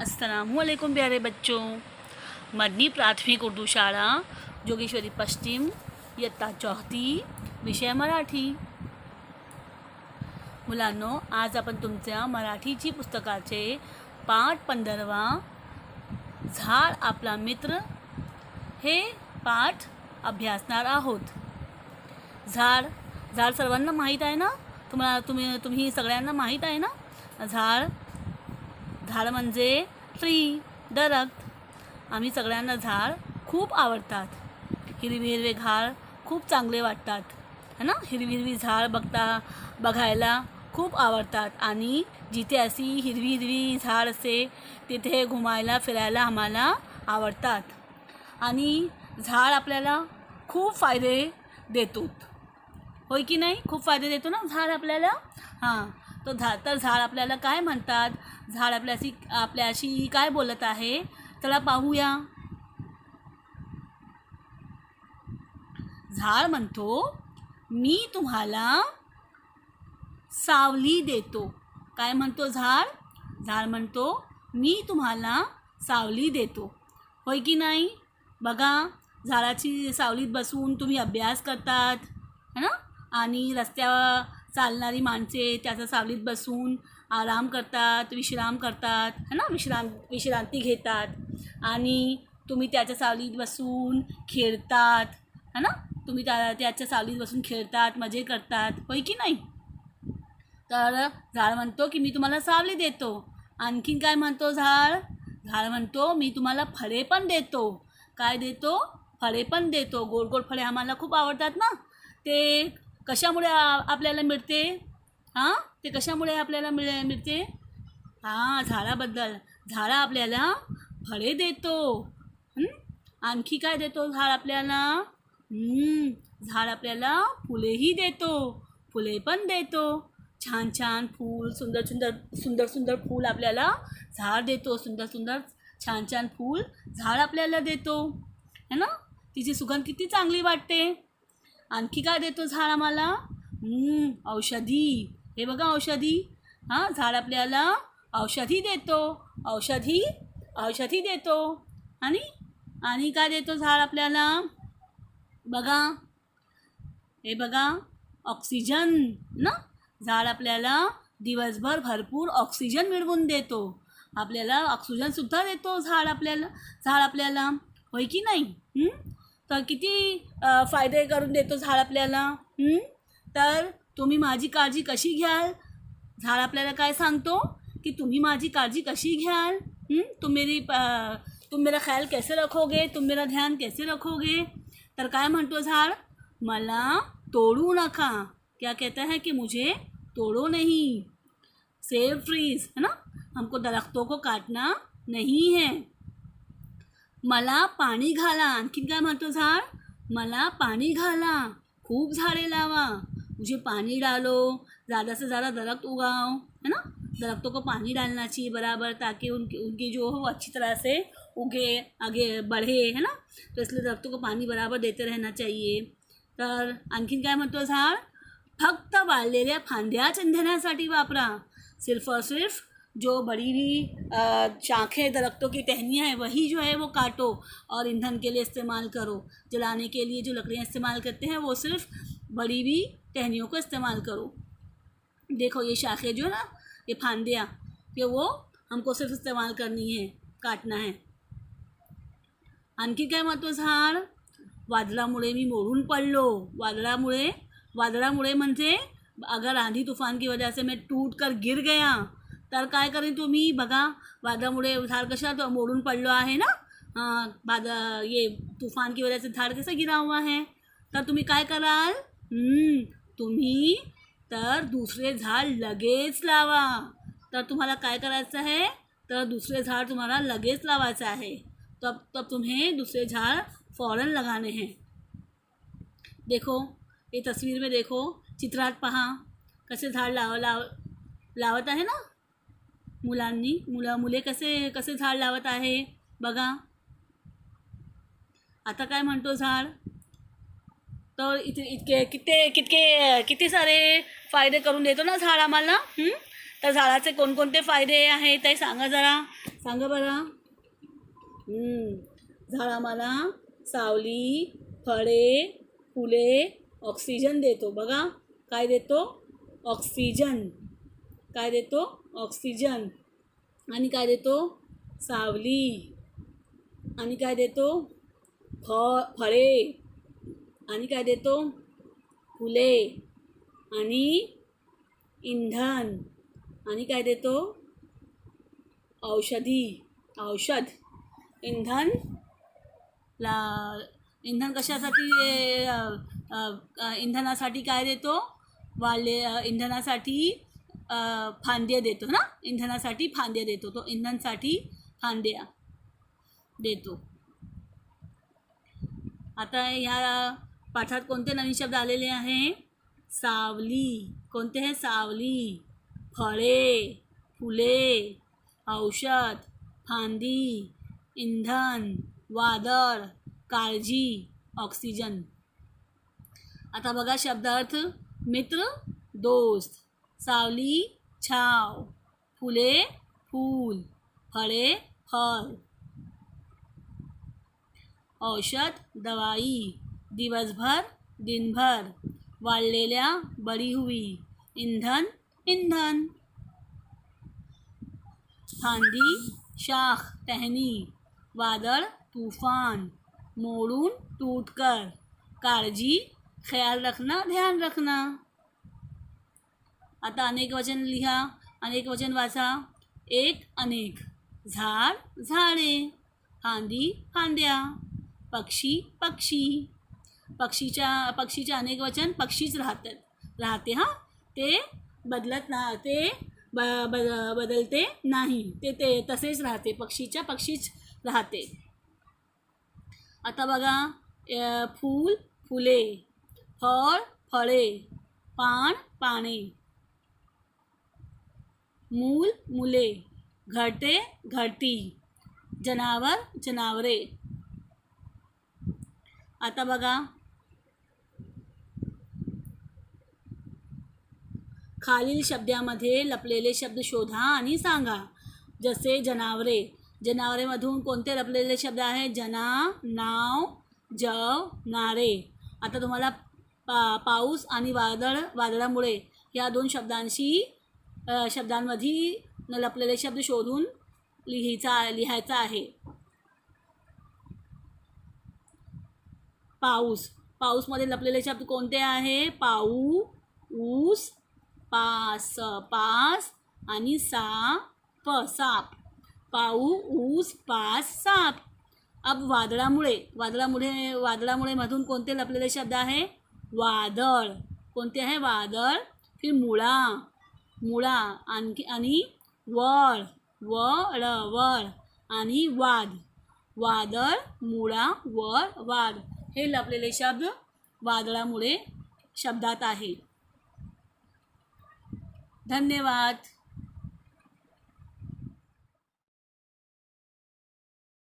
अस्सलामुअलैकुम प्यारे बच्चों। मदनी प्राथमिक उर्दू शाळा जोगेश्वरी पश्चिम इयत्ता चौथी विषय मराठी। मुलांनो, आज आपण तुमच्या मराठीची पुस्तकाचे पाठ 15वा झाड आपला मित्र हे पाठ अभ्यासणार आहोत। झाड झाड सर्वांना माहीत आहे ना? तुम्ही सगळ्यांना माहीत आहे ना? झाड म्हणजे ट्री, दरख्त। आम्ही सगळ्यांना झाड खूप आवडतात। हिरवे झाड खूप चांगले वाटतात है ना? हिरवी झाड बघायला खूप आवडतात आणि जिथे अशी हिरवी झाड असते तिथे घुमायला फिरायला आम्हाला आवडतात। आणि झाड आपल्याला खूप फायदे देतो, होय की नाही? खूप फायदे देतो ना झाड आपल्याला। हां, तो झाड आपल्याला काय म्हणतात? झाड आपल्याशी काय बोलत आहे? चला पाहूया। झाड म्हणतो, मी तुम्हाला सावली देतो। काय म्हणतो झाड? झाड म्हणतो, मी तुम्हाला सावली देतो, होय की नाही? बघा, झाडाची सावलीत बसून तुम्ही अभ्यास करतात है ना? आणि रस्त्यावर चालणारी माणसे त्याच्या सावलीत बसून आराम करतात, विश्राम करतात है ना? विश्रांती घेतात आणि तुम्ही त्याच्या सावलीत बसून खेळतात है ना? तुम्ही त्याच्या सावलीत बसून खेळतात, मजे करतात, होय की नाही? तर झाड म्हणतो की मी तुम्हाला सावली देतो। आणखीन काय म्हणतो झाड? झाड म्हणतो, मी तुम्हाला फळे पण देतो। काय देतो? फळे पण देतो। गोड गोड फळे आम्हाला खूप आवडतात ना। ते कशामुळे आपल्याला मिळते? हां, ते कशामुळे आपल्याला मिळते? हां, झाडाबद्दल। झाड आपल्याला फळे देतो। आणखी काय देतो झाड आपल्याला? झाड आपल्याला फुलेही देतो, फुले पण देतो। छान छान फूल, सुंदर फूल आपल्याला झाड देतो। सुंदर छान छान फूल झाड आपल्याला देतो है ना? तिची सुगंध किती चांगली वाटते। आणखी काय देतो झाड आम्हाला? औषधी। हे बघा औषधी। हां, झाड आपल्याला औषधी देतो, औषधी देतो। आणि काय देतो झाड आपल्याला? बघा, हे बघा, ऑक्सिजन ना। झाड आपल्याला दिवसभर भरपूर ऑक्सिजन मिळवून देतो। आपल्याला ऑक्सिजनसुद्धा देतो झाड आपल्याला, होय की नाही? तर किती फायदे करून देतो झाड आपल्याला। तर तुम्ही माझी काळजी कशी घ्याल? झाड आपल्याला काय सांगतो की तुम्ही माझी काळजी कशी घ्याल? तुम मेरा ख्याल कैसे रखोगे? तुम मेरा ध्यान कैसे रखोगे? तर काय म्हणतो झाड? मला तोडू नका। क्या कहता है कि मुझे तोड़ो नहीं, सेव ट्रीज है ना? हमको दरख्तों को काटना नहीं है। मला पाणी घाला। आणखीन काय म्हणतो झाड? मला पाणी घाला, खूप झाडे लावा, मुझे पानी डालो, ज़्यादा से ज़्यादा दरख्त उगाओ है ना? दरख्तों को पानी डालना चाहिए बराबर, ताकि उनकी जो हो अच्छी तरह से उगे, आगे बढ़े है ना? तो इसलिए दरख्तों को पानी बराबर देते रहना चाहिए। तर आणखीन काय म्हणतो झाड? फक्त वाळलेल्या फांद्याच इंधनासाठी वापरा। सिर्फ और सिर्फ जो बड़ी हुई शाखें, दरख्तों की टहनियाँ हैं, वही जो है वो काटो और ईंधन के लिए इस्तेमाल करो। जलाने के लिए जो लकड़ियाँ इस्तेमाल करते हैं वो सिर्फ बड़ी हुई टहनियों को इस्तेमाल करो। देखो ये शाखें जो ना, ये फांदियाँ, ये वो हमको सिर्फ इस्तेमाल करनी है, काटना है। आणखी काय म्हणतो झाड? वादळामुळे मी मोडून पडलो। वादळामुळे म्हणजे अगर आंधी तूफान की वजह से मैं टूट कर गिर गया तर काय करेन तुम्ही? बघा, वादळामुळे झाड कशा तो मोडून पडलो आहे ना। ये तूफान की वजह से झाड कैसा गिरा हुआ है? तर तुम्ही काय कराल? तुम्ही तर दुसरे झाड लगेच लावा। तर तुम्हाला काय करायचं आहे? तर दुसरे झाड तुम्हाला लगेच लावायचं आहे। तब तुम्हें दूसरे झाड़ फ़ौरन लगाने हैं। देखो, ये तस्वीर में देखो, चित्रात पहा कसे झाड लावत आहे ना मुले कसे झाड लावत आहे बघा। आता काय म्हणतो झाड? तर किती सारे फायदे करून देतो ना झाड आम्हाला। तर झाडाचे कोणकोणते फायदे आहेत ते सांगा जरा। सांगा बरं. झाड आम्हाला सावली, फळे, फुले, ऑक्सिजन देतो. बघा काय देतो? ऑक्सिजन. काय देतो? ऑक्सिजन. आणि काय देतो? सावली. आणि काय देतो? फळे. आणि काय देतो? फुले. आणि इंधन. आणि काय देतो? औषध. इंधन इंधन कशासाठी? इंधनासाठी काय देतो? इंधनासाठी फांद्या देतो ना. इंधनासाठी फांद्या देतो. तो इंधनासाठी फांद्या देतो. आता ह्या पाठात कोणते नवीन शब्द आलेले आहे? सावली. कोणते आहे? सावली, फळे, फुले, औषध, फांदी, इंधन, वादळ, काळजी, ऑक्सिजन. आता बघा शब्दार्थ. मित्र, दोस्त. सावली, छाव. फुले, फूल. फळे, फल. औषध, दवाई. दिवसभर, दिनभर. वाळलेल्या, बळी हुई. इंधन. फांदी, शाख, टहनी. वादळ, तूफान. मोड़ून, टूटकर. काळजी, ख्याल रखना, ध्यान रखना. आता अनेक वचन लिहा. अनेक वचन वाचा. एक, अनेक. झाड, झाडे. फांदी, फांद्या. पक्षी, पक्षी. पक्षीच्या अनेक वचन पक्षीच राहते. हां, ते बदलत ना. ते बदलते नाही. ते तसेच राहते. पक्षीच राहते. आता बघा. फूल, फुले. फळ, फळे. पान, पाने. मूल, मुले. घरटे, घरटी. जनावर, जनावरे. आता बघा. खालील शब्दामध्ये लपलेले शब्द शोधा आणि सांगा. जसे जनावरे. जनावरेमधून कोणते लपलेले शब्द आहेत? जना, नाव, जव, नारे. आता तुम्हाला पाऊस आणि वादळामुळे या दोन शब्दांमध्ये लपलेले शब्द शोधून लिहायचा आहे. पाऊसमध्ये लपलेले शब्द कोणते आहे? पाऊस, पास आणि साप. पाऊस, पास, साप. अब वादळामुळे मधून कोणते लपलेले शब्द आहे? वादळ. कोणते आहे? वादळ. फिर मुळा आणि वळ आणि वादळ, मुळा, वळ, वाद. हे लपलेले शब्द वादळामुळे शब्दात आहे. धन्यवाद.